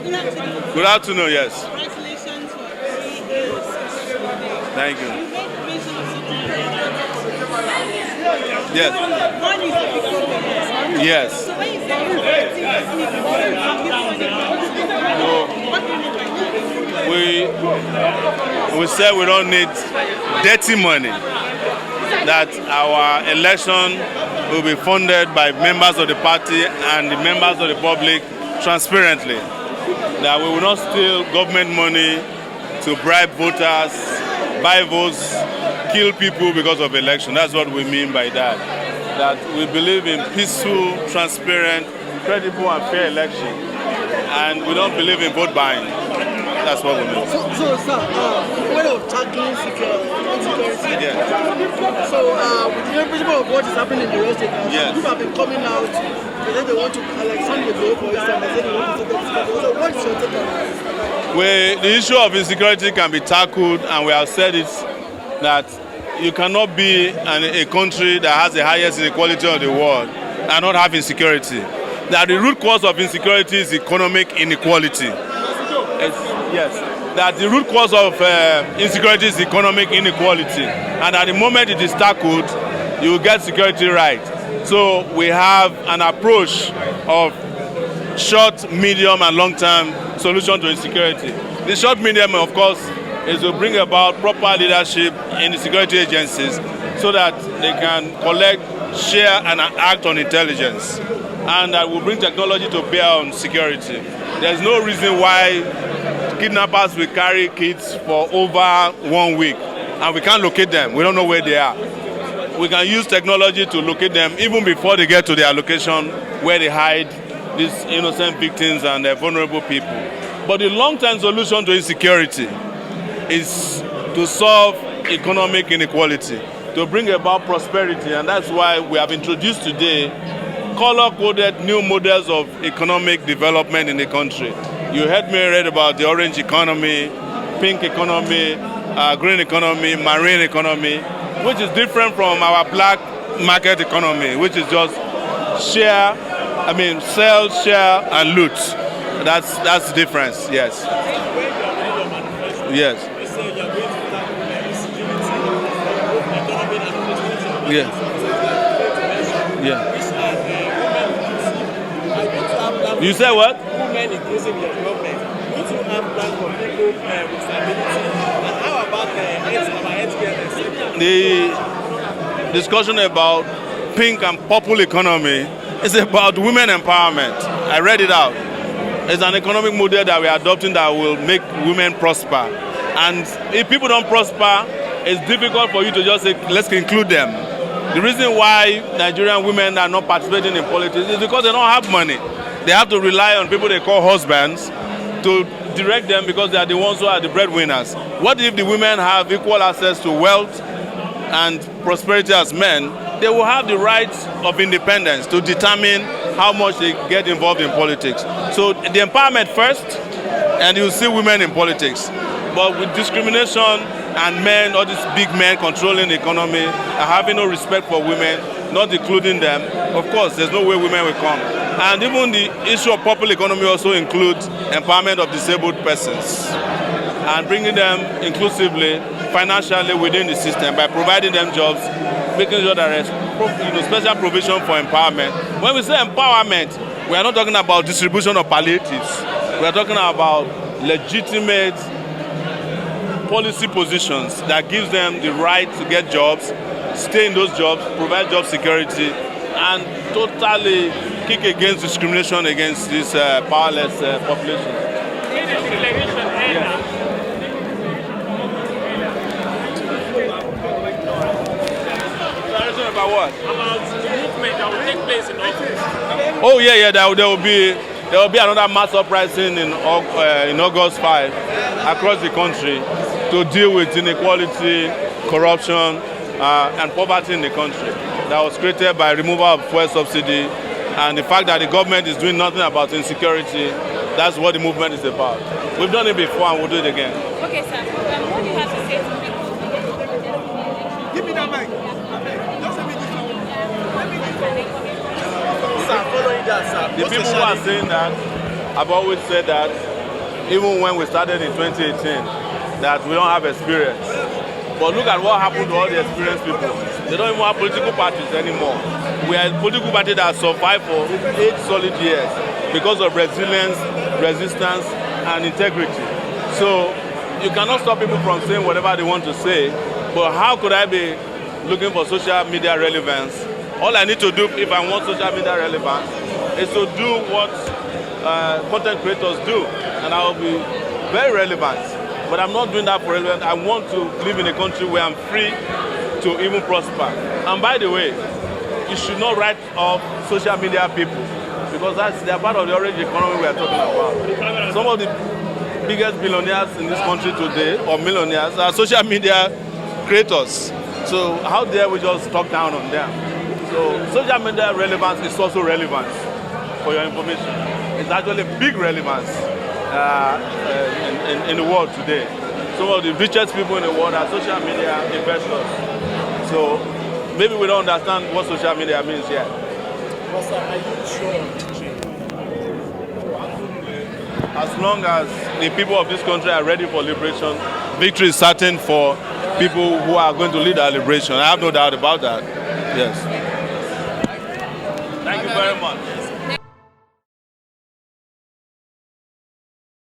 Good afternoon, yes. Congratulations for 3 years. Thank you. You made mention of something. Yes. One is the before the years. Yes. So when you say you're correcting this before you what do you mean by that? We said we don't need dirty money. That our election will be funded by members of the party and the members of the public transparently. That we will not steal government money to bribe voters, buy votes, kill people because of election. That's what we mean by that. That we believe in peaceful, transparent, credible and fair election. And we don't believe in vote buying. That's what we mean. So sir, way of tackling insecurity. Yeah. So, with the principle of what is happening in the real estate now, Yes. people have been coming out, they say they want to, like some ago, for instance, they say they want to take this country. So, what is your take on that? The issue of insecurity can be tackled, and we have said it, that you cannot be a country that has the highest inequality of the world and not have insecurity. That the root cause of insecurity is economic inequality. Yes, that the root cause of insecurity is economic inequality, and at the moment it is tackled, you will get security right. So we have an approach of short, medium, and long-term solution to insecurity. The short, medium, of course, is to bring about proper leadership in the security agencies so that they can collect, share, and act on intelligence, and that will bring technology to bear on security. There's no reason why kidnappers will carry kids for over 1 week and we can't locate them. We don't know where they are. We can use technology to locate them even before they get to their location where they hide these innocent victims and vulnerable people. But the long-term solution to insecurity is to solve economic inequality, to bring about prosperity, and that's why we have introduced today color-coded new models of economic development in the country. You heard me read about the orange economy, pink economy, green economy, marine economy, which is different from our black market economy, which is just sell, share, and loot. That's the difference, yes. Yes. Yeah. Yeah. You said what? Women increasing their development. Need to have plans for people with disability. And how about healthcare? The discussion about pink and purple economy is about women empowerment. I read it out. It's an economic model that we are adopting that will make women prosper. And if people don't prosper, it's difficult for you to just say, let's include them. The reason why Nigerian women are not participating in politics is because they don't have money. They have to rely on people they call husbands to direct them because they are the ones who are the breadwinners. What if the women have equal access to wealth and prosperity as men? They will have the right of independence to determine how much they get involved in politics. So the empowerment first, and you see women in politics. But with discrimination and men, all these big men controlling the economy, and having no respect for women, not including them, of course, there's no way women will come. And even the issue of purple economy also includes empowerment of disabled persons and bringing them inclusively, financially within the system by providing them jobs, making sure that there's special provision for empowerment. When we say empowerment, we are not talking about distribution of palliatives. We are talking about legitimate policy positions that gives them the right to get jobs, stay in those jobs, provide job security, and totally kick against discrimination against this powerless population. About what? About the movement that will take place in August. Oh yeah, there will be another mass uprising in August 5 across the country to deal with inequality, corruption, and poverty in the country. That was created by removal of fuel subsidy and the fact that the government is doing nothing about insecurity. That's what the movement is about. We've done it before and we'll do it again. Okay, sir. What do you have to say to people? Give me that mic. The people who are saying that, I've always said that even when we started in 2018, that we don't have experience. But look at what happened to all the experienced people. They don't even have political parties anymore. We are a political party that survived for 8 solid years because of resilience, resistance, and integrity. So you cannot stop people from saying whatever they want to say, but how could I be looking for social media relevance? All I need to do if I want social media relevance is to do what content creators do, and I will be very relevant. But I'm not doing that for relevance. I want to live in a country where I'm free to even prosper. And by the way, you should not write off social media people, because they're part of the orange economy we are talking about. Some of the biggest billionaires in this country today, or millionaires, are social media creators. So how dare we just talk down on them? So social media relevance is also relevance for your information. It's actually big relevance in the world today. Some of the richest people in the world are social media investors. So maybe we don't understand what social media means yet. Pastor, are you sure? As long as the people of this country are ready for liberation, victory is certain for people who are going to lead our liberation. I have no doubt about that. Yes.